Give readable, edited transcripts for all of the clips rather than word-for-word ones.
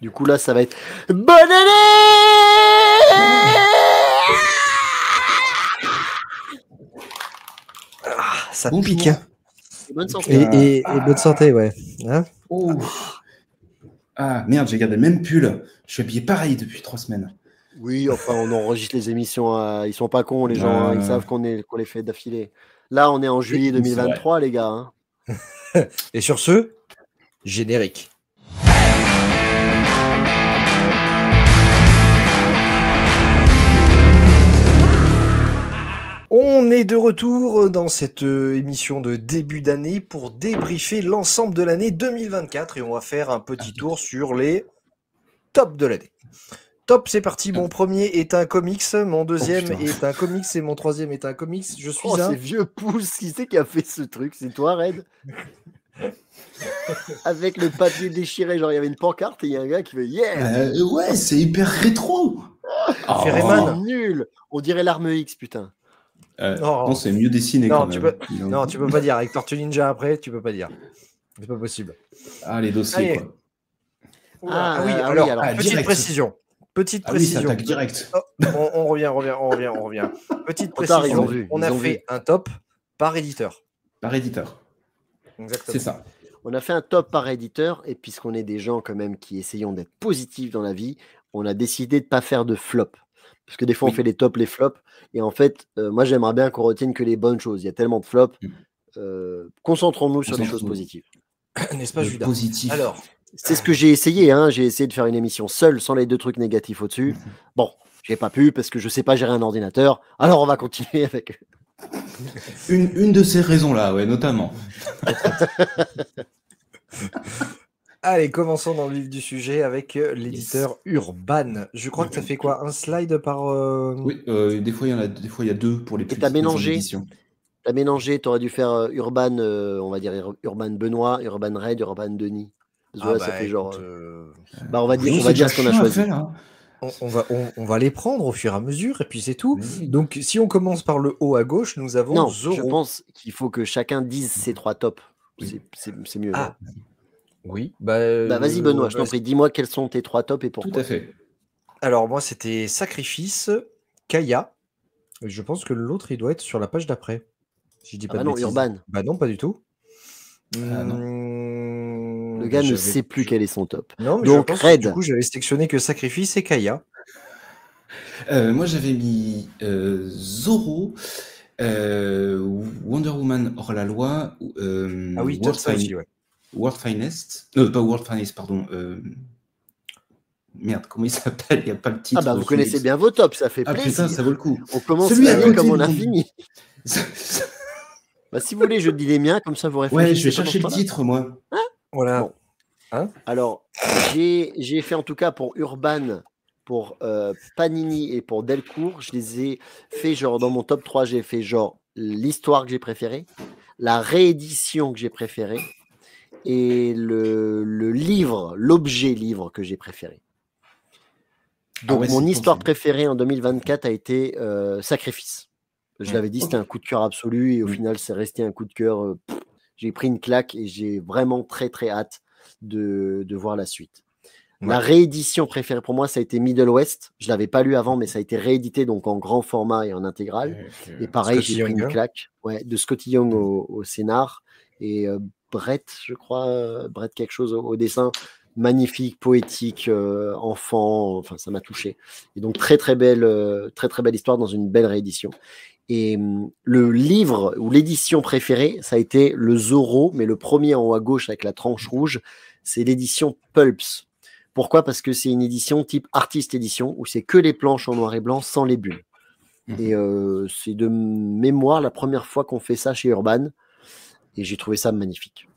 Du coup, là, ça va être bonne année. Ça Bonjour. pique. Hein. Bonne santé. Et bonne santé, ouais. Hein Oh. Ah merde, j'ai gardé le même pull. Je suis habillé pareil depuis 3 semaines. Oui, enfin, on enregistre les émissions. Ils sont pas cons, les gens. Hein, ils savent qu'on les fait d'affilée. Là, on est en juillet 2023, les gars. Hein. Et sur ce, générique. On est de retour dans cette émission de début d'année pour débriefer l'ensemble de l'année 2024 et on va faire un petit tour sur les tops de l'année. Top, c'est parti. Mon premier est un comics, mon deuxième est un comics et mon troisième est un comics. Je suis un... c'est vieux pouce. Qui c'est qui a fait ce truc? C'est toi, Red? Avec le papier déchiré, genre il y avait une pancarte et il y a un gars qui fait yeah. Ouais, c'est hyper rétro. Ferreman. Nul. On dirait l'arme X, putain. Non, c'est mieux dessiné non, quand tu même. peux... Non, tu peux pas dire. Avec Tortue Ninja après, tu peux pas dire. C'est pas possible. Ah, les dossiers, quoi. Oui, alors, petite direct. précision. Petite oui, précision. ça attaque direct. Oh, on revient. Petite précision. On a fait un top par éditeur. Par éditeur. Exactement. C'est ça. On a fait un top par éditeur et puisqu'on est des gens quand même qui essayons d'être positifs dans la vie, on a décidé de ne pas faire de flop. Parce que des fois, on fait les tops, les flops. Et en fait, moi, j'aimerais bien qu'on retienne que les bonnes choses. Il y a tellement de flops. Concentrons-nous sur des choses positives. N'est-ce pas, Judas? Positif. Alors, c'est ce que j'ai essayé. Hein. J'ai essayé de faire une émission seule, sans les deux trucs négatifs au-dessus. Bon, j'ai pas pu parce que je sais pas gérer un ordinateur. Alors, on va continuer avec... Une de ces raisons-là, ouais, notamment. Allez, commençons dans le vif du sujet avec l'éditeur Urban. Je crois que ça fait quoi? Un slide par... Oui, des fois, il y a deux pour les plus petites éditions. T'as mélangé, t'aurais dû faire Urban, on va dire Urban Benoît, Urban Red, Urban Denis. Ça fait genre... on va dire ce qu'on a choisi. On va les prendre au fur et à mesure, et puis c'est tout. Oui. Donc, si on commence par le haut à gauche, nous avons Zorro. Je pense qu'il faut que chacun dise ses trois tops. C'est mieux. Ah, oui. Vas-y, Benoît, je t'en prie. Dis-moi quels sont tes trois tops et pourquoi. Tout à fait. Alors, moi, c'était Sacrifice, Kaya. Je pense que l'autre, il doit être sur la page d'après. Si je dis pas de bêtises. Urban. Bah non, pas du tout. Le gars ne sait plus quel est son top. Non, mais donc, Red. Du coup, j'avais sélectionné que Sacrifice et Kaya. Moi, j'avais mis Zorro, Wonder Woman hors la loi, World Finest. Pas World Finest, pardon. Merde, comment il s'appelle? Il n'y a pas le titre. Vous connaissez bien vos tops, ça fait plaisir. Putain, ça vaut le coup. On commence l'année comme on a fini. Si vous voulez, je dis les miens, comme ça vous réfléchissez. Ouais, je vais chercher le titre, moi. Voilà. Bon. Alors, j'ai fait en tout cas pour Urban, pour Panini et pour Delcourt, je les ai fait genre dans mon top 3, j'ai fait genre l'histoire que j'ai préférée, la réédition que j'ai préférée et le livre, l'objet livre que j'ai préféré. Donc mon histoire préférée en 2024 a été Sacrifice. Je l'avais dit, c'était un coup de cœur absolu et au final, c'est resté un coup de cœur. J'ai pris une claque et j'ai vraiment très très hâte de voir la suite. La réédition préférée pour moi, ça a été Middle West. Je ne l'avais pas lu avant, mais ça a été réédité donc en grand format et en intégrale. Et pareil, j'ai pris une claque de Scotty Young au scénar et Brett, je crois, Brett quelque chose au dessin. Magnifique, poétique, enfant, enfin ça m'a touché. Et donc très très belle histoire dans une belle réédition. Et le livre ou l'édition préférée, ça a été le Zorro, mais le premier en haut à gauche avec la tranche rouge, c'est l'édition Pulps. Pourquoi? Parce que c'est une édition type artiste édition, où c'est que les planches en noir et blanc sans les bulles. Et c'est de mémoire la première fois qu'on fait ça chez Urban, et j'ai trouvé ça magnifique.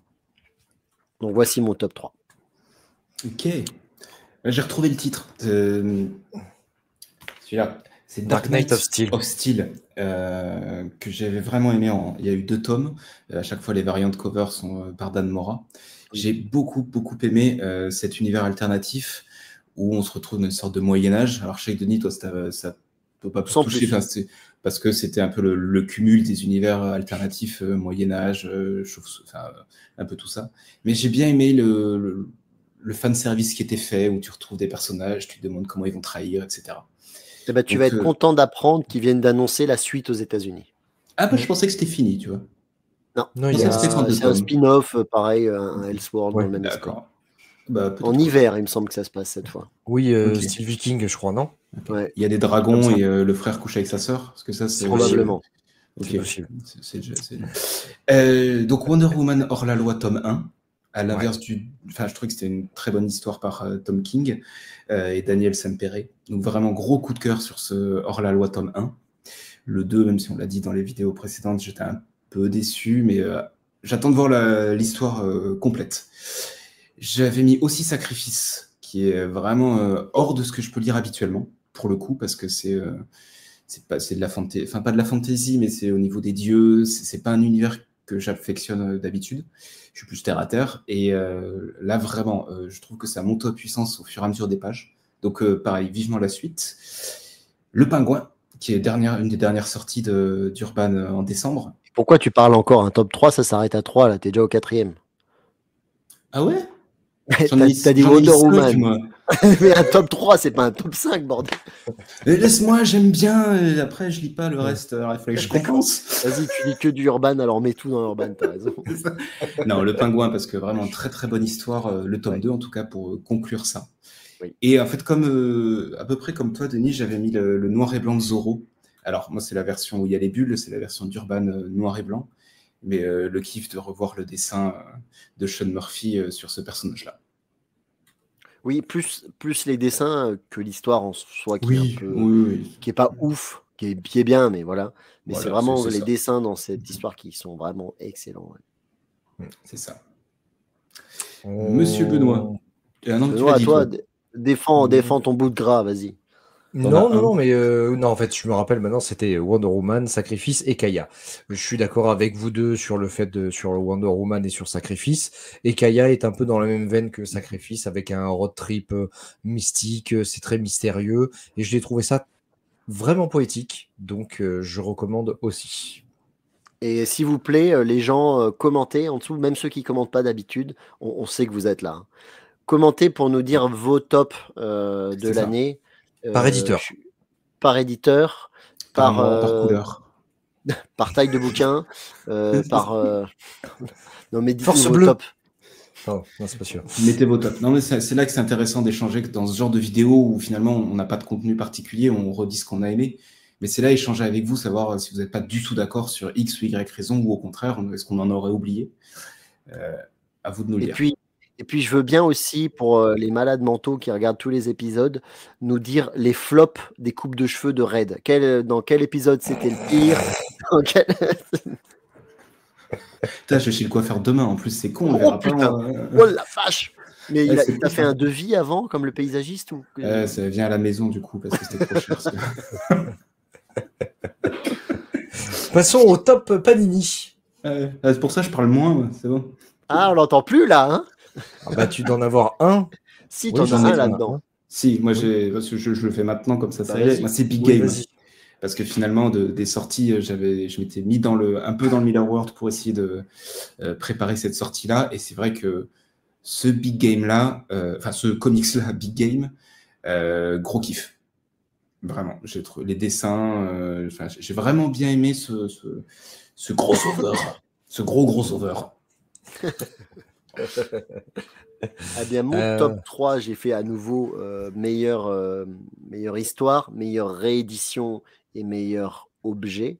Donc voici mon top 3. Ok. J'ai retrouvé le titre. Celui-là. C'est Dark Knight of Steel que j'avais vraiment aimé. Il y a eu 2 tomes. À chaque fois, les variantes cover sont par Dan Mora. J'ai beaucoup aimé cet univers alternatif où on se retrouve dans une sorte de Moyen-Âge. Alors, je sais que Denis, toi, ça ne peut pas toucher parce que c'était un peu le cumul des univers alternatifs, Moyen-Âge, un peu tout ça. Mais j'ai bien aimé le fan service qui était fait, où tu retrouves des personnages, tu te demandes comment ils vont trahir, etc. Eh ben, tu vas être content d'apprendre qu'ils viennent d'annoncer la suite aux États-Unis. Ah bah je pensais que c'était fini, tu vois. Non, c'est un spin-off, pareil, un Elseworld dans le même esprit. Bah, en hiver, il me semble que ça se passe cette fois. Oui, style Viking, je crois, non? Ouais. Il y a des dragons et le frère couche avec sa sœur, parce que ça c'est probablement. C'est possible. Donc Wonder Woman hors la loi tome 1, à l'inverse enfin je trouve que c'était une très bonne histoire par Tom King et Daniel Sampere. Donc vraiment gros coup de cœur sur ce hors la loi tome 1. Le 2, même si on l'a dit dans les vidéos précédentes, j'étais un peu déçu, mais j'attends de voir l'histoire complète. J'avais mis aussi Sacrifice, qui est vraiment hors de ce que je peux lire habituellement, pour le coup, parce que c'est de la fantaisie, enfin pas de la fantaisie, mais c'est au niveau des dieux, c'est pas un univers que j'affectionne d'habitude. Je suis plus terre à terre, et là vraiment, je trouve que ça monte en puissance au fur et à mesure des pages. Donc pareil, vivement la suite. Le Pingouin, qui est une des dernières sorties d'Urban en décembre. Pourquoi tu parles encore? Un top 3, ça s'arrête à 3, là, t'es déjà au 4e. Ah ouais? T'as dit Wonder Woman. Mais un top 3, c'est pas un top 5, bordel. Laisse-moi, j'aime bien, et après je lis pas le reste, il fallait que je compense. Vas-y, tu lis que du Urban, alors mets tout dans Urban, t'as raison. Non, le Pingouin, parce que vraiment très très bonne histoire, le tome 2 en tout cas, pour conclure ça. Oui. Et en fait, à peu près comme toi, Denis, j'avais mis le noir et blanc de Zorro. Alors moi, c'est la version où il y a les bulles, c'est la version d'Urban noir et blanc. Mais le kiff de revoir le dessin de Sean Murphy sur ce personnage-là. Oui, plus les dessins que l'histoire en soi, qui est pas ouf, qui est bien, mais voilà. Mais voilà, c'est vraiment les dessins dans cette histoire qui sont vraiment excellents. Ouais. C'est ça. Monsieur Benoît. Benoît, toi, défends ton bout de gras, vas-y. Non, mais non, en fait, je me rappelle maintenant, c'était Wonder Woman, Sacrifice et Kaya. Je suis d'accord avec vous deux sur le fait sur Wonder Woman et sur Sacrifice. Et Kaya est un peu dans la même veine que Sacrifice, avec un road trip mystique, c'est très mystérieux. Et je l'ai trouvé ça vraiment poétique, donc je recommande aussi. Et s'il vous plaît, les gens, commentez en dessous, même ceux qui commentent pas d'habitude, on sait que vous êtes là. Hein. Commentez pour nous dire vos tops de l'année. Par éditeur. Par éditeur, par couleur. Par taille de bouquin, par... Non, mais dites-nous Force vos bleue. tops. Oh, non, c'est pas sûr. Mettez vos tops. Non, mais c'est là que c'est intéressant d'échanger dans ce genre de vidéo où finalement on n'a pas de contenu particulier, on redit ce qu'on a aimé. Mais c'est là échanger avec vous, savoir si vous n'êtes pas du tout d'accord sur X ou Y raison, ou au contraire, est-ce qu'on en aurait oublié. À vous de nous lire. Et puis, je veux bien aussi, pour les malades mentaux qui regardent tous les épisodes, nous dire les flops des coupes de cheveux de Red. Dans quel épisode c'était le pire? Putain, je suis le coiffeur demain, en plus, c'est con. Oh putain, oh la vache! Mais il t'a fait un devis avant, comme le paysagiste ou... Ça vient à la maison, du coup, parce que c'était trop cher. Passons au top Panini. C'est pour ça que je parle moins, c'est bon. Ah, on l'entend plus, là, hein? Bah, tu dois en avoir un. Si, tu en as un là-dedans. Si, moi, parce que je le fais maintenant, comme ça, moi, c'est Big Game. Parce que finalement, des sorties, je m'étais mis un peu dans le Miller World pour essayer de préparer cette sortie-là. Et c'est vrai que ce Big Game-là, ce comics-là, Big Game, gros kiff. Vraiment. J'ai trouvé les dessins, j'ai vraiment bien aimé ce crossover. Ce gros crossover. Ah bien, mon top 3, j'ai fait à nouveau meilleure histoire, meilleure réédition et meilleur objet.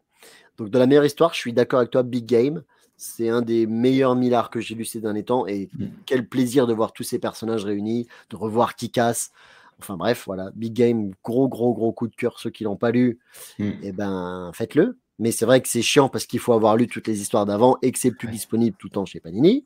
Donc, dans la meilleure histoire, je suis d'accord avec toi, Big Game. C'est un des meilleurs millards que j'ai lu ces derniers temps. Et quel plaisir de voir tous ces personnages réunis, de revoir Kick-Ass. Enfin bref, voilà, Big Game, gros coup de cœur. Ceux qui l'ont pas lu, eh ben, faites-le. Mais c'est vrai que c'est chiant parce qu'il faut avoir lu toutes les histoires d'avant et que c'est plus disponible tout le temps chez Panini.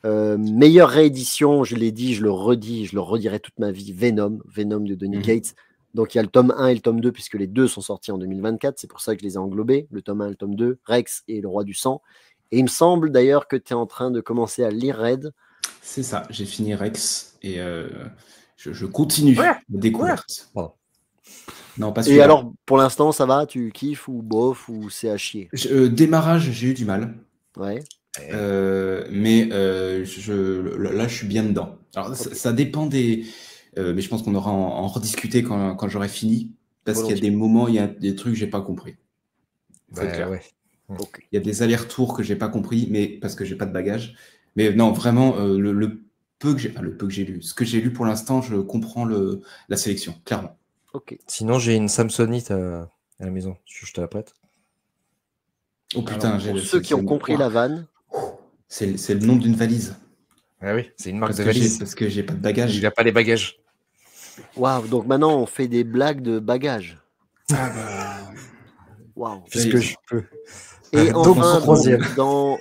Meilleure réédition, je l'ai dit, je le redis, je le redirai toute ma vie, Venom de Donny Cates. Donc il y a le tome 1 et le tome 2, puisque les deux sont sortis en 2024, c'est pour ça que je les ai englobés, le tome 1 et le tome 2, Rex et le Roi du Sang. Et il me semble d'ailleurs que tu es en train de commencer à lire Red. C'est ça, j'ai fini Rex et je continue la découverte. Non, pas et alors, pour l'instant, ça va? Tu kiffes ou bof ou c'est à chier? Démarrage, j'ai eu du mal. Ouais. Mais là, je suis bien dedans. Alors, ça dépend des... mais je pense qu'on aura en rediscuter quand j'aurai fini. Parce qu'il y a des moments, il y a des trucs que j'ai pas compris. Faut être clair. Ouais. Okay. Il y a des allers-retours que j'ai pas compris, mais parce que j'ai pas de bagage. Mais non, vraiment, le peu que j'ai lu. Ce que j'ai lu pour l'instant, je comprends la sélection, clairement. Ok. Sinon, j'ai une Samsonite à la maison. Je te la prête. Oh putain, pour ceux qui ont compris la vanne. C'est le nom d'une valise. Ah oui, c'est une marque de valise. Parce que j'ai pas de bagages. Il n'a pas les bagages. Waouh, donc maintenant on fait des blagues de bagages. Ah bah. Waouh. Puisque je peux. Et enfin, dans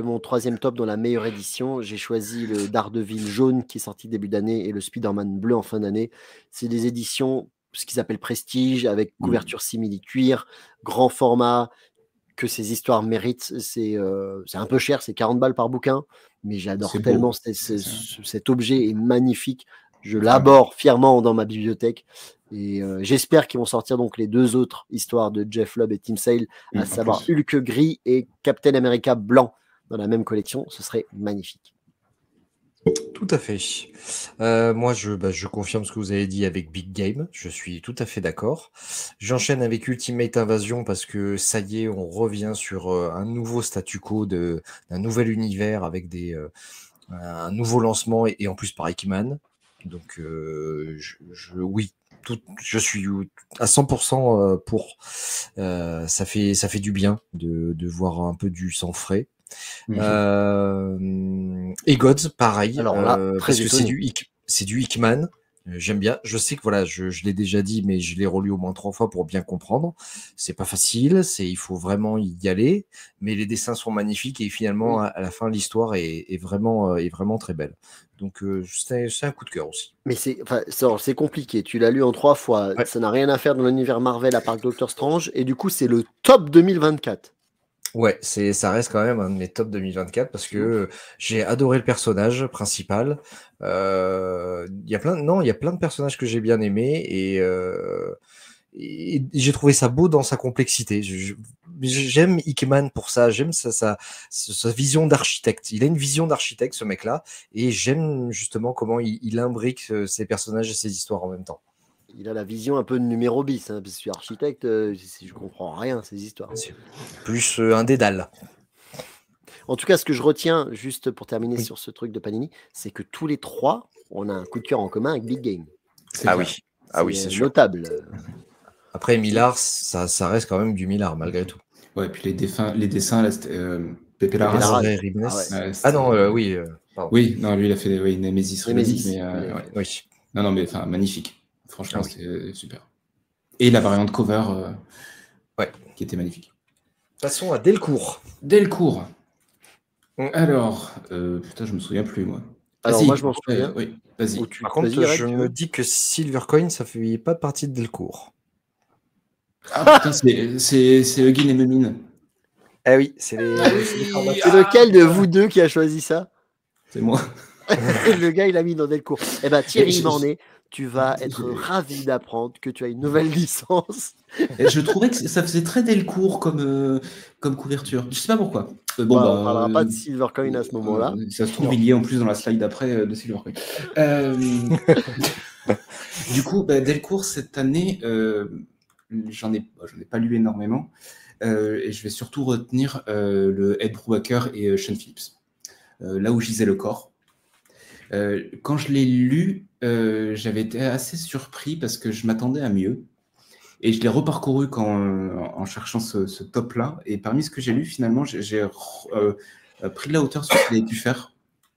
mon troisième top, dans la meilleure édition, j'ai choisi le Daredevil jaune qui est sorti début d'année et le Spider-Man bleu en fin d'année. C'est des éditions, ce qu'ils appellent prestige, avec couverture simili-cuir, grand format, que ces histoires méritent. C'est un peu cher, c'est 40 balles par bouquin, mais j'adore tellement cet objet est magnifique. Je l'aborde fièrement dans ma bibliothèque. Et j'espère qu'ils vont sortir donc les deux autres histoires de Jeff Lubb et Tim Sale, à savoir Hulk gris et Captain America blanc dans la même collection. Ce serait magnifique. Tout à fait. Moi, je confirme ce que vous avez dit avec Big Game. Je suis tout à fait d'accord. J'enchaîne avec Ultimate Invasion parce que ça y est, on revient sur un nouveau statu quo d'un nouvel univers avec un nouveau lancement et en plus par Hickman. Donc, oui, je suis à 100% pour. Ça fait du bien de voir un peu du sang frais. Et Gods, pareil. Alors là, parce que c'est du Hickman. J'aime bien. Je sais que voilà, je l'ai déjà dit, mais je l'ai relu au moins 3 fois pour bien comprendre. C'est pas facile. Il faut vraiment y aller. Mais les dessins sont magnifiques et finalement, à la fin, l'histoire est vraiment très belle. Donc c'est un coup de cœur aussi. Mais c'est compliqué. Tu l'as lu en 3 fois. Ouais. Ça n'a rien à faire dans l'univers Marvel à part Doctor Strange. Et du coup, c'est le top 2024. Ouais, ça reste quand même un de mes top 2024 parce que j'ai adoré le personnage principal. Il y a plein de personnages que j'ai bien aimés et j'ai trouvé ça beau dans sa complexité. J'aime Hickman pour ça, j'aime sa vision d'architecte. Il a une vision d'architecte, ce mec-là, et j'aime justement comment il imbrique ses personnages et ses histoires en même temps. Il a la vision un peu de numéro bis, hein, parce que je suis architecte, je comprends rien à ces histoires. C'est plus un dédale. En tout cas, ce que je retiens, juste pour terminer sur ce truc de Panini, c'est que tous les 3, on a un coup de cœur en commun avec Big Game. C'est notable. Après, Millard, ça reste quand même du Millard, malgré tout. Ouais, puis les dessins là, c'était Pepe Larraz. Oui. Oui, non, lui, il a fait Nemesis. Oui. Non, mais enfin, magnifique. Franchement, c'est super. Et la variante cover qui était magnifique. Passons à Delcourt. Alors, putain, je me souviens plus, moi. Alors, moi, je m'en souviens. Oui, vas-y. Par contre, je me dis que Silvercoin, ça fait pas partie de Delcourt. Ah, putain, c'est Huggin et Memine. Ah oui, c'est lequel de vous deux qui a choisi ça? C'est moi. Le gars, il a mis dans Delcourt. Eh ben, Thierry Mornay, tu vas être ravi d'apprendre que tu as une nouvelle licence. Et je trouvais que ça faisait très Delcourt comme couverture. Je sais pas pourquoi. On parlera pas de Silvercoin à ce moment-là. Ça se trouve, il y est en plus dans la slide d'après de Silvercoin. Du coup, Delcourt, cette année, j'en ai pas lu énormément. Et je vais surtout retenir le Ed Brubaker et Sean Phillips. Là où gisait le corps. Quand je l'ai lu, j'avais été assez surpris parce que je m'attendais à mieux. Et je l'ai reparcouru en cherchant ce top-là. Et parmi ce que j'ai lu, finalement, j'ai pris de la hauteur sur ce qu'ils avaient pu faire,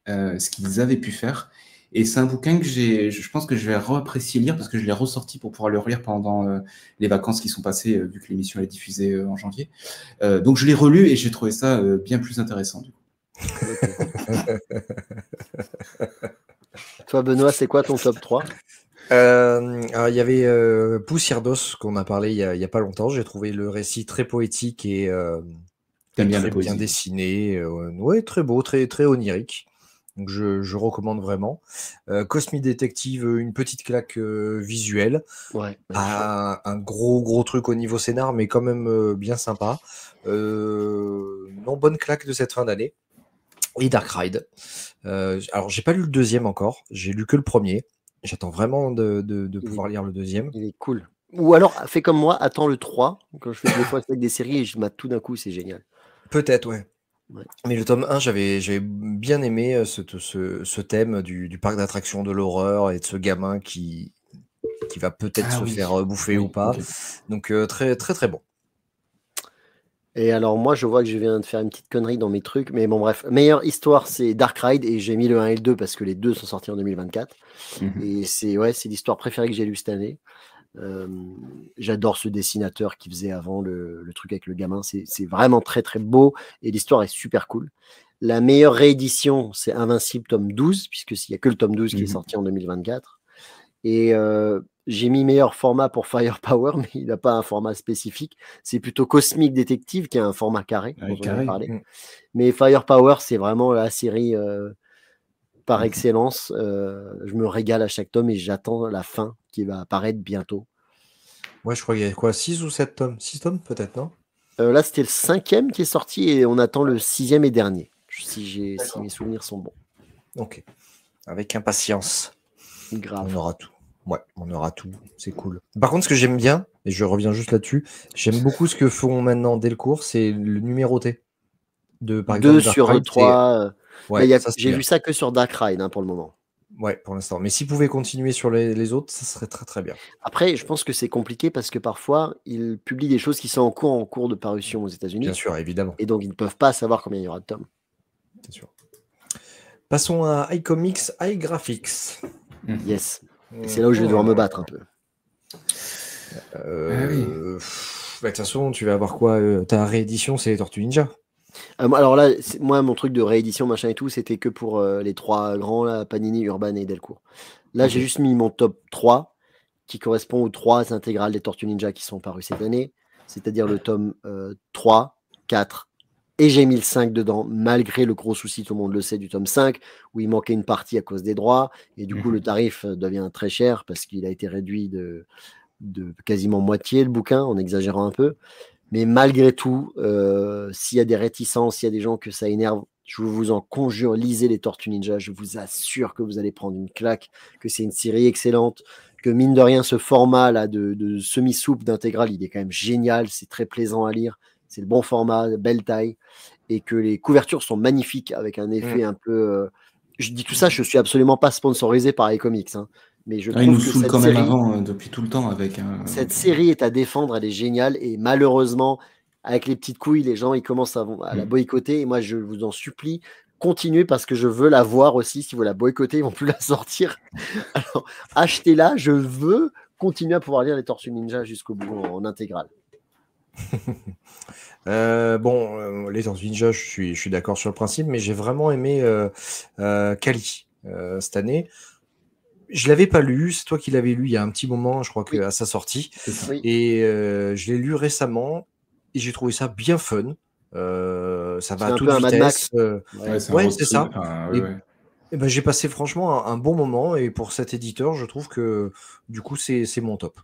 ce qu'ils avaient pu faire. Et c'est un bouquin que je pense que je vais réapprécier lire parce que je l'ai ressorti pour pouvoir le relire pendant les vacances qui sont passées, vu que l'émission est diffusée en janvier. Donc je l'ai relu et j'ai trouvé ça bien plus intéressant. Du coup. Toi, Benoît, c'est quoi ton top 3? Alors, il y avait Poussière d'os qu'on a parlé il y a pas longtemps. J'ai trouvé le récit très poétique et très bien dessiné. Ouais, très beau, très, très onirique. Donc je recommande vraiment. Cosmic Detective, une petite claque visuelle. Ouais. Un gros truc au niveau scénar, mais quand même bien sympa. Bonne claque de cette fin d'année. et Dark Ride. Alors, j'ai pas lu le deuxième encore, j'ai lu que le premier. J'attends vraiment de pouvoir lire le deuxième. Il est cool. Ou alors, fais comme moi, attends le 3. Quand je fais des fois avec des séries et je mate tout d'un coup, c'est génial. Peut-être, ouais. Ouais. Mais le tome 1, j'avais bien aimé ce thème du parc d'attractions de l'horreur et de ce gamin qui va peut-être se faire bouffer ou pas. Okay. Donc, très, très, très bon. Et alors, moi, je vois que je viens de faire une petite connerie dans mes trucs. Mais bon, bref. Meilleure histoire, c'est Dark Ride. Et j'ai mis le 1 et le 2 parce que les deux sont sortis en 2024. Et c'est l'histoire préférée que j'ai lue cette année. J'adore ce dessinateur qui faisait avant le truc avec le gamin. C'est vraiment très, très beau. Et l'histoire est super cool. La meilleure réédition, c'est Invincible tome 12, puisqu'il n'y a que le tome 12 qui est sorti en 2024. Et j'ai mis meilleur format pour Firepower, mais il n'a pas un format spécifique. C'est plutôt Cosmic Detective qui a un format carré, dont on a parlé. Mais Firepower, c'est vraiment la série par excellence. Je me régale à chaque tome et j'attends la fin qui va apparaître bientôt. Ouais, je crois qu'il y a quoi, 6 ou 7 tomes 6 tomes peut-être, non? Là, c'était le 5e qui est sorti et on attend le 6e et dernier, si mes souvenirs sont bons. Ok. Avec impatience. Grave. On aura tout. Ouais, on aura tout. C'est cool. Par contre, ce que j'aime bien, et je reviens juste là-dessus, j'aime beaucoup ce que font maintenant Delcourt, c'est le numéroté. Par exemple, 2 sur Ride, 3. Ouais, j'ai vu ça que sur Dark Ride pour le moment. Ouais, pour l'instant. Mais s'ils pouvaient continuer sur les autres, ça serait très très bien. Après, je pense que c'est compliqué parce que parfois, ils publient des choses qui sont en cours de parution aux États-Unis. Bien sûr, évidemment. Et donc, ils ne peuvent pas savoir combien il y aura de tomes. C'est sûr. Passons à iComics, iGraphics. Yes. Et c'est là où je vais devoir me battre un peu. De toute façon, tu vas avoir quoi ta réédition, c'est les Tortues Ninja. Alors là, moi, mon truc de réédition, machin et tout, c'était que pour les 3 grands, là, Panini, Urban et Delcourt. Là, j'ai juste mis mon top 3, qui correspond aux 3 intégrales des Tortues Ninja qui sont parues cette année, c'est-à-dire le tome 3, 4, et j'ai mis le 5 dedans, malgré le gros souci, tout le monde le sait, du tome 5, où il manquait une partie à cause des droits, et du coup, le tarif devient très cher, parce qu'il a été réduit de quasiment moitié, le bouquin, en exagérant un peu. Mais malgré tout, s'il y a des réticences, s'il y a des gens que ça énerve, je vous en conjure, lisez les Tortues Ninja. Je vous assure que vous allez prendre une claque, que c'est une série excellente, que mine de rien, ce format là de semi-soupe d'intégrale, il est quand même génial, c'est très plaisant à lire, c'est le bon format, belle taille, et que les couvertures sont magnifiques avec un effet un peu. Je dis tout ça, je suis absolument pas sponsorisé par iComics, hein. Mais je trouve il nous que saoule cette quand même série, avant, depuis tout le temps avec cette série est à défendre, elle est géniale et malheureusement, avec les petites couilles, les gens ils commencent à la boycotter et moi je vous en supplie, continuez parce que je veux la voir aussi. Si vous la boycottez, ils vont plus la sortir. Alors achetez-la, je veux continuer à pouvoir lire les Tortues Ninja jusqu'au bout en intégrale. Les Tortues Ninja, je suis d'accord sur le principe, mais j'ai vraiment aimé Kali cette année. Je l'avais pas lu, c'est toi qui l'avais lu il y a un petit moment, je crois qu'à sa sortie. Oui. Et je l'ai lu récemment et j'ai trouvé ça bien fun. Ça va à toute vitesse. Mad Max. Ouais, c'est ça. Et ben, j'ai passé franchement un bon moment et pour cet éditeur, je trouve que du coup, c'est mon top.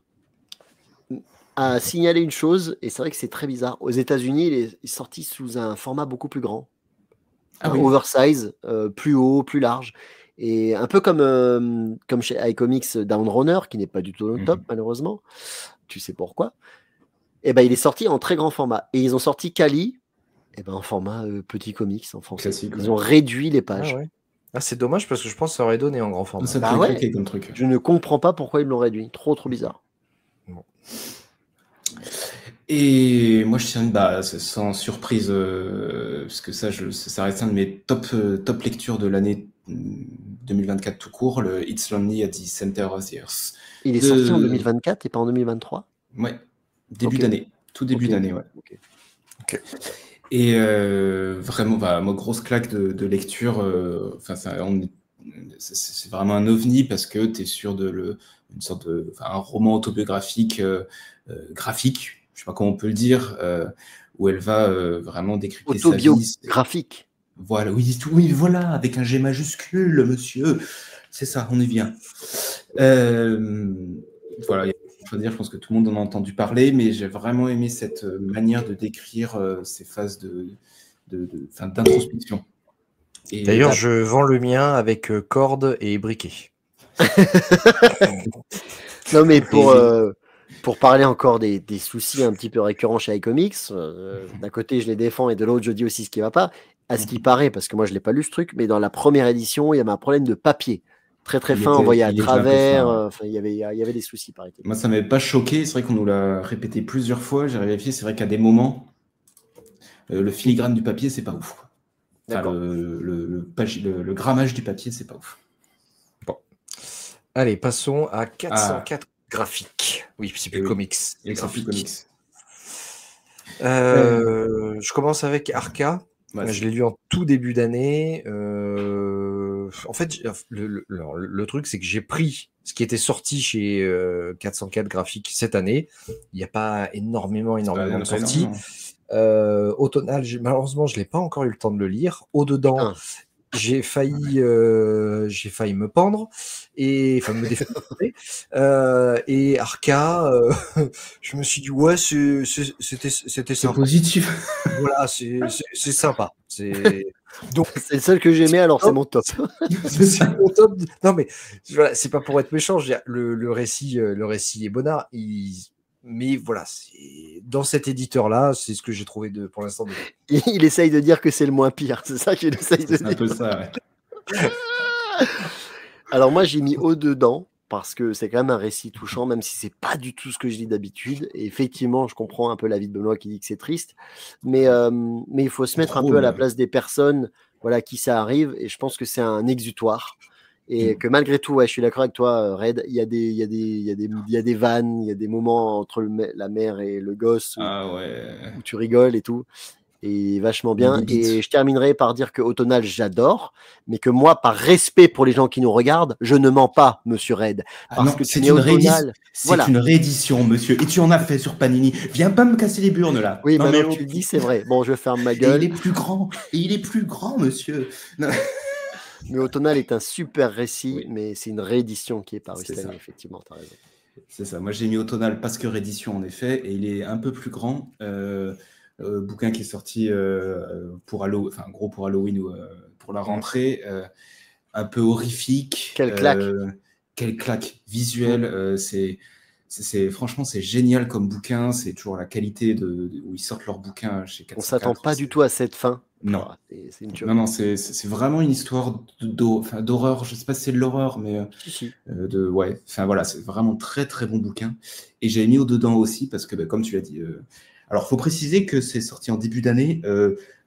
À signaler une chose, et c'est vrai que c'est très bizarre, aux États-Unis, il est sorti sous un format beaucoup plus grand. Oversize, plus haut, plus large. Et un peu comme chez iComics Down Runner, qui n'est pas du tout au top, malheureusement. Tu sais pourquoi. Et ben, il est sorti en très grand format. Et ils ont sorti Kali en format petit comics en français. Classique, ils ont réduit les pages. C'est dommage parce que je pense que ça aurait donné en grand format. Ça claquer comme truc. Je ne comprends pas pourquoi ils l'ont réduit. Trop bizarre. Bon. Et moi, je tiens, sans surprise, parce que ça reste un de mes top lectures de l'année 2024 tout court, le It's Lonely at the Center of the Earth. Il est sorti en 2024 et pas en 2023 ? Ouais, début d'année, tout début d'année, ouais. Okay. Et vraiment, moi, grosse claque de lecture. C'est vraiment un ovni parce que tu es sur une sorte un roman autobiographique graphique, je sais pas comment on peut le dire, où elle va vraiment décrypter sa vie. Autobiographique. Voilà, oui, voilà, avec un G majuscule, monsieur. C'est ça, on y vient. Voilà, je pense que tout le monde en a entendu parler, mais j'ai vraiment aimé cette manière de décrire ces phases d'introspection. D'ailleurs, je vends le mien avec corde et briquet. Non, mais pour parler encore des soucis un petit peu récurrents chez iComics, d'un côté, je les défends et de l'autre, je dis aussi ce qui ne va pas. À ce qui paraît, parce que moi, je ne l'ai pas lu ce truc, mais dans la première édition, il y avait un problème de papier. Très fin, envoyé à travers. Il y avait des soucis, paraît-il. Moi, ça ne m'avait pas choqué. C'est vrai qu'on nous l'a répété plusieurs fois. J'ai vérifié. C'est vrai qu'à des moments, le filigrane du papier, c'est pas ouf. Enfin, le grammage du papier, c'est pas ouf. Bon. Allez, passons à 404 graphiques. Oui, c'est plus comics. C'est plus comics. Je commence avec Arca. Ouais, je l'ai lu en tout début d'année. En fait, le truc, c'est que j'ai pris ce qui était sorti chez 404 graphiques cette année. Il n'y a pas énormément de sorties. Automnal, malheureusement, je l'ai pas encore eu le temps de le lire. Au-dedans, j'ai failli me pendre et me défoncer. Et Arca, je me suis dit ouais, c'était sympa. Positif. Voilà, c'est sympa. Donc c'est le seul que j'aimais, alors c'est mon top. C'est mon top. Non mais voilà, c'est pas pour être méchant. Le récit est bonnard. Mais voilà, dans cet éditeur-là, c'est ce que j'ai trouvé pour l'instant. Il essaye de dire que c'est le moins pire, c'est ça qu'il essaye de dire. C'est un peu ça, ouais. Alors moi, j'ai mis au-dedans, parce que c'est quand même un récit touchant, même si c'est pas du tout ce que je lis d'habitude. Et effectivement, je comprends un peu l'avis de Benoît qui dit que c'est triste. Mais il faut se mettre un peu à la place des personnes qui ça arrive. Et je pense que c'est un exutoire. Et que malgré tout, je suis d'accord avec toi, Red, il y a des vannes, il y a des moments entre la mère et le gosse où tu rigoles et tout. Et vachement bien. Et je terminerai par dire que Automnal, j'adore, mais que moi, par respect pour les gens qui nous regardent, je ne mens pas, monsieur Red. Parce que c'est une réédition, monsieur. Et tu en as fait sur Panini. Viens pas me casser les burnes, là. Oui, maintenant que tu le dis, c'est vrai. Bon, je ferme ma gueule. Et il est plus grand, monsieur. Non. Mais Automnal est un super récit, mais c'est une réédition qui est parue cette année, effectivement, tu as raison. C'est ça. Moi, j'ai mis Automnal parce que réédition, en effet, et il est un peu plus grand. Bouquin qui est sorti pour Halloween ou pour la rentrée, un peu horrifique. Quelle claque. Quelle claque visuelle. Franchement, c'est génial comme bouquin. C'est toujours la qualité où ils sortent leurs bouquins chez 404. On s'attend pas du tout à cette fin. Non. C'est une non, c'est vraiment une histoire d'horreur. Je sais pas si c'est de l'horreur, mais c'est vraiment très très bon bouquin. Et j'ai mis au-dedans aussi parce que, comme tu l'as dit, alors faut préciser que c'est sorti en début d'année.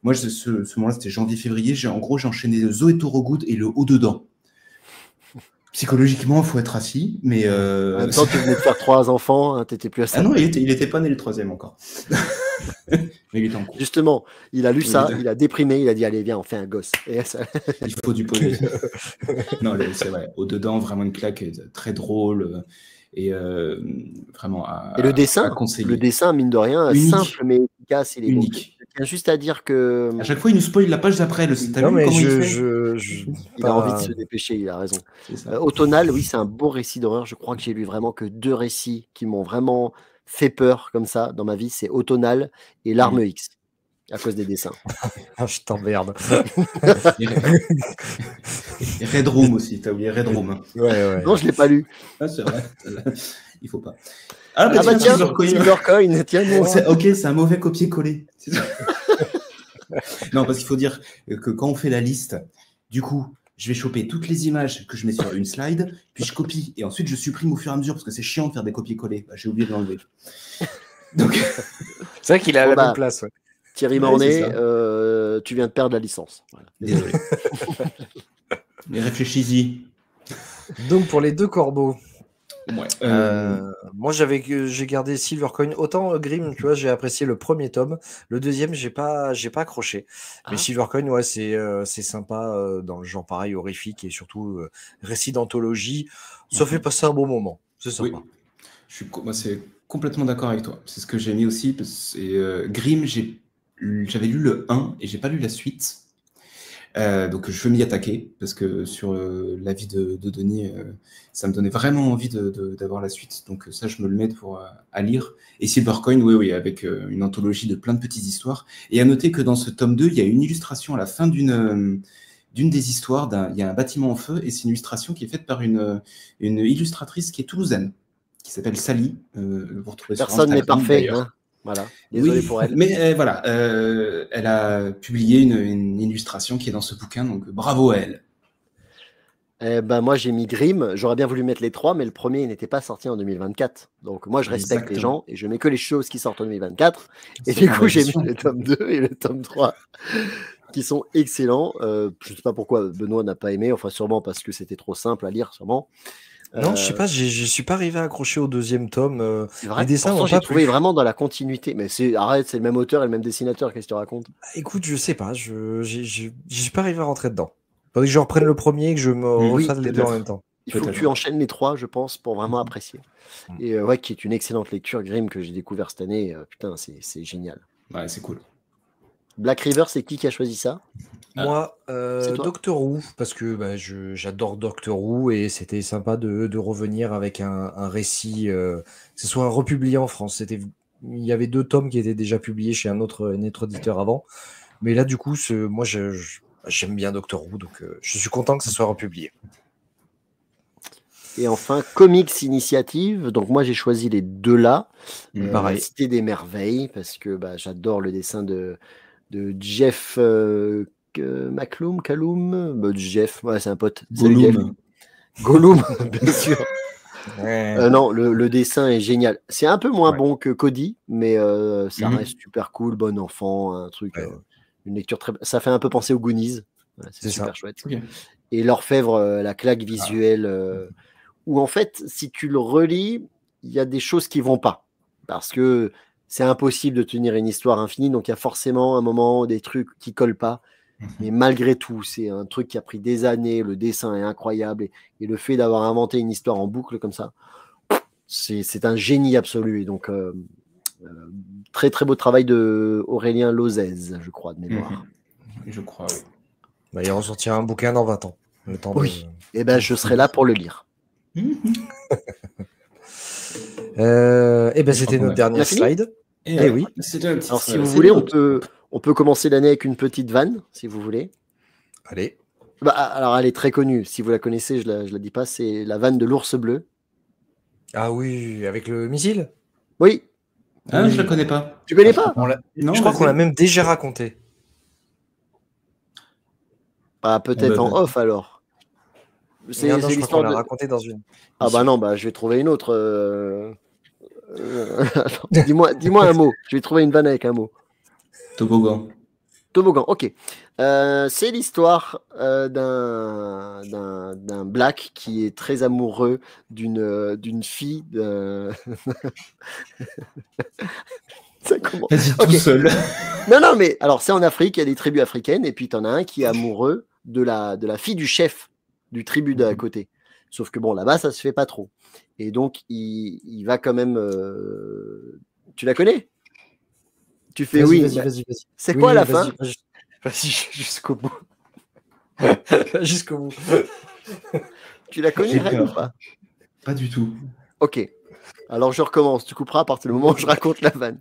Moi, ce moment-là, c'était janvier-février. J'ai enchaîné Zoé Torogood et le au-dedans. Psychologiquement, il faut être assis, mais... En même temps, tu venais de faire 3 enfants, hein, tu n'étais plus à ça. Ah non, il était pas né le 3e encore. Mais il était en cours. Justement, il a lu ça, il a déprimé, il a dit, allez, viens, on fait un gosse. Et ça... Il faut du positif. Non, c'est vrai. Au-dedans, vraiment une claque très drôle et vraiment et le dessin, mine de rien, unique. Simple mais efficace, il est unique. Il y a juste à dire que... À chaque fois, il nous spoil la page d'après. Non, mais il a envie de se dépêcher, il a raison. Automnal, oui, c'est un beau récit d'horreur. Je crois que j'ai lu vraiment que 2 récits qui m'ont vraiment fait peur comme ça dans ma vie. C'est Automnal et L'Arme X, à cause des dessins. Je t'emmerde. Et Red Room aussi, t'as oublié Red Room. Ouais. Non, je ne l'ai pas lu. Ah, c'est vrai. Il faut pas. Tiens, Silvercoin, tiens. Ok, c'est un mauvais copier-coller. Non, parce qu'il faut dire que quand on fait la liste, du coup, je vais choper toutes les images que je mets sur une slide, puis je copie, et ensuite je supprime au fur et à mesure, parce que c'est chiant de faire des copier-coller. J'ai oublié de l'enlever. Donc... C'est vrai qu'il a la bonne place. Ouais. Thierry Mornay, tu viens de perdre la licence. Voilà. Désolé. Mais réfléchis-y. Donc, pour les 2 corbeaux. Ouais. Moi, j'ai gardé Silvercoin. Autant Grimm, tu vois, j'ai apprécié le premier tome. Le deuxième, j'ai pas accroché. Mais Silvercoin, ouais, c'est sympa dans le genre pareil, horrifique et surtout récit d'anthologie. Ça fait passer un bon moment. C'est sympa. Oui. Moi, c'est complètement d'accord avec toi. C'est ce que j'ai mis aussi. Grimm, j'avais lu le 1 et j'ai pas lu la suite. Donc je veux m'y attaquer parce que sur l'avis de Denis, ça me donnait vraiment envie d'avoir la suite. Donc ça, je me le mets à lire. Et Silvercoin, oui, avec une anthologie de plein de petites histoires. Et à noter que dans ce tome 2, il y a une illustration à la fin d'une d'une des histoires. Il y a un bâtiment en feu et c'est une illustration qui est faite par une illustratrice qui est toulousaine, qui s'appelle Sally. Vous retrouvez sur Personne n'est Instagram, parfait. d'ailleurs. Hein. Voilà. Désolé Oui, pour elle. mais voilà, elle a publié une illustration qui est dans ce bouquin, donc bravo à elle. Moi, j'ai mis Grimm. J'aurais bien voulu mettre les 3, mais le premier n'était pas sorti en 2024. Donc, moi, je respecte les gens et je mets que les choses qui sortent en 2024. Et du coup, j'ai mis le tome 2 et le tome 3 qui sont excellents. Je ne sais pas pourquoi Benoît n'a pas aimé. Enfin, sûrement parce que c'était trop simple à lire, sûrement. Non, je sais pas, je suis pas arrivé à accrocher au deuxième tome. C'est vrai, les dessins pourtant, j'ai trouvé vraiment dans la continuité. Mais arrête, c'est le même auteur et le même dessinateur. Qu'est-ce que tu racontes? Écoute, je sais pas, je suis pas arrivé à rentrer dedans. Faudrait que je reprenne le premier et que je me refasse les deux en même temps. Il faut que tu enchaînes les 3, je pense, pour vraiment apprécier. Et qui est une excellente lecture, Grimm, que j'ai découvert cette année. Putain, c'est génial. Ouais, c'est cool. Black River, c'est qui a choisi ça? Moi, Doctor Who, parce que j'adore Doctor Who et c'était sympa de revenir avec un récit, que ce soit republié en France. Il y avait 2 tomes qui étaient déjà publiés chez un autre éditeur avant. Mais là, du coup, moi, j'aime bien Doctor Who, donc je suis content que ça soit republié. Et enfin, Comics Initiative. Donc moi, j'ai choisi les 2 là. Pareil. Cité des merveilles, parce que j'adore le dessin de Jeff Callum. Jeff, ouais, c'est un pote. Gollum, bien sûr. Non, le dessin est génial. C'est un peu moins bon que Cody, mais ça reste super cool, bon enfant, un truc, une lecture très. Ça fait un peu penser aux Goonies. Ouais, c'est super chouette. Okay. Et l'orfèvre, la claque visuelle, où en fait, si tu le relis, il y a des choses qui vont pas, parce que c'est impossible de tenir une histoire infinie, donc il y a forcément un moment des trucs qui collent pas. Mais malgré tout, c'est un truc qui a pris des années, le dessin est incroyable, et le fait d'avoir inventé une histoire en boucle comme ça, c'est un génie absolu. Et donc, très très beau travail de Aurélien Lozez, je crois, de mémoire. Je crois, oui. Il ressortira un bouquin dans 20 ans. Le temps et je serai là pour le lire. C'était notre dernière slide. Oui. Alors, si vous voulez, on peut commencer l'année avec une petite vanne, si vous voulez. Allez. Alors, elle est très connue. Si vous la connaissez, je la dis pas. C'est la vanne de l'ours bleu. Ah oui, avec le missile? Oui. Ah, je la connais pas. Tu connais pas? Je crois qu'on l'a même déjà raconté. Peut-être en off alors. C'est l'histoire qu'on l'a raconté dans une. Ah non, je vais trouver une autre. Dis-moi un mot. Je vais trouver une vanne avec un mot. Toboggan, ok. C'est l'histoire d'un black qui est très amoureux d'une fille. Vas-y, tout seul. Non, mais alors c'est en Afrique, il y a des tribus africaines, et puis tu en as un qui est amoureux de la fille du chef du tribu d'à côté. Sauf que là-bas, ça se fait pas trop. Et donc, il va quand même. Tu la connais? Tu fais vas-y. C'est quoi la fin? Vas-y, jusqu'au bout. Jusqu'au bout. Tu la connais, Red, ou pas? Pas du tout. Ok. Alors, je recommence. Tu couperas à partir du moment où je raconte la vanne.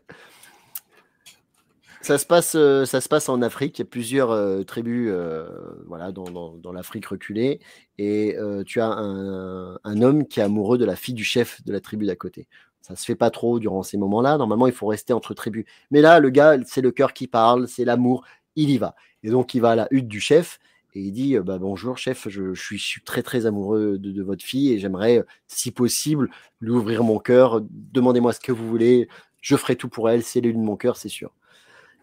Ça se passe en Afrique. Il y a plusieurs tribus dans l'Afrique reculée. Et tu as un homme qui est amoureux de la fille du chef de la tribu d'à côté. Ça se fait pas trop durant ces moments-là. Normalement, il faut rester entre tribus. Mais là, le gars, c'est le cœur qui parle, c'est l'amour. Il y va. Et donc, il va à la hutte du chef et il dit bonjour, chef, je suis très, très amoureux de votre fille et j'aimerais, si possible, lui ouvrir mon cœur. Demandez-moi ce que vous voulez. Je ferai tout pour elle. C'est l'élu de mon cœur, c'est sûr.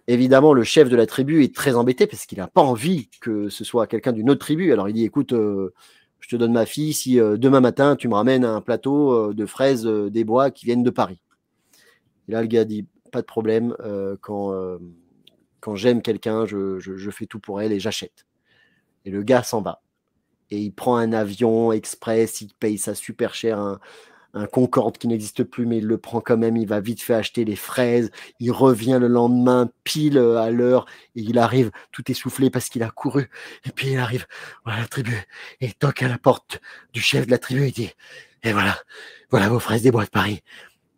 Évidemment, le chef de la tribu est très embêté parce qu'il n'a pas envie que ce soit quelqu'un d'une autre tribu. Alors, il dit écoute, je te donne ma fille si demain matin, tu me ramènes un plateau de fraises des bois qui viennent de Paris. Et là, le gars dit pas de problème. Quand j'aime quelqu'un, je fais tout pour elle et j'achète. Et le gars s'en va. Et il prend un avion express, il paye ça super cher, un Concorde qui n'existe plus, mais il le prend quand même, il va vite fait acheter les fraises, il revient le lendemain pile à l'heure, et il arrive tout essoufflé parce qu'il a couru, et puis il arrive à la tribu, et il toque à la porte du chef de la tribu, il dit, et voilà vos fraises des bois de Paris.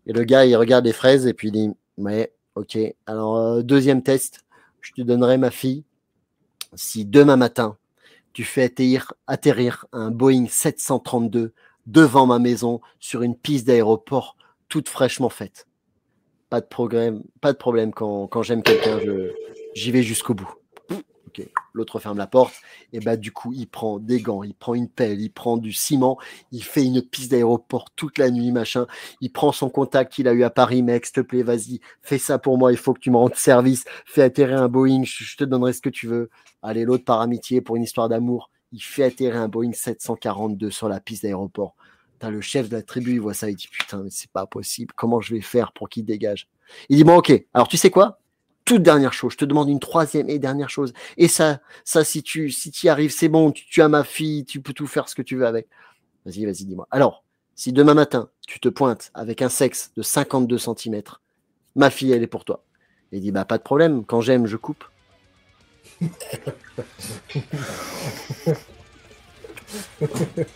Et le gars, il regarde les fraises, et puis il dit, ouais, ok, alors deuxième test, je te donnerai ma fille, si demain matin, tu fais atterrir un Boeing 732 devant ma maison sur une piste d'aéroport toute fraîchement faite. Pas de problème quand j'aime quelqu'un, j'y vais jusqu'au bout. Okay. L'autre ferme la porte, et bah du coup il prend des gants, il prend une pelle, il prend du ciment, il fait une piste d'aéroport toute la nuit, machin, il prend son contact qu'il a eu à Paris, mec, s'il te plaît, vas-y, fais ça pour moi, il faut que tu me rendes service, fais atterrir un Boeing, je te donnerai ce que tu veux. Allez, l'autre par amitié, pour une histoire d'amour, il fait atterrir un Boeing 742 sur la piste d'aéroport. T'as le chef de la tribu, il voit ça, il dit putain, mais c'est pas possible, comment je vais faire pour qu'il dégage? Il dit bon ok, alors tu sais quoi? Toute dernière chose, je te demande une troisième et dernière chose. Et ça si tu y arrives, c'est bon, tu as ma fille, tu peux tout faire ce que tu veux avec. Vas-y, dis-moi. Alors, si demain matin, tu te pointes avec un sexe de 52 cm, ma fille, elle est pour toi. Il dit, bah pas de problème, quand j'aime, je coupe.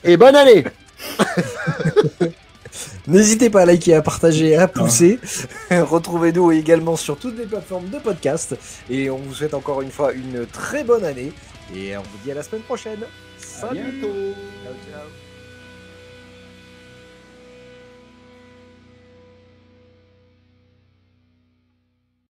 Et bonne année. N'hésitez pas à liker, à partager, à pousser. Retrouvez-nous également sur toutes les plateformes de podcast. Et on vous souhaite encore une fois une très bonne année. Et on vous dit à la semaine prochaine. Salut. À bientôt. Ciao, ciao.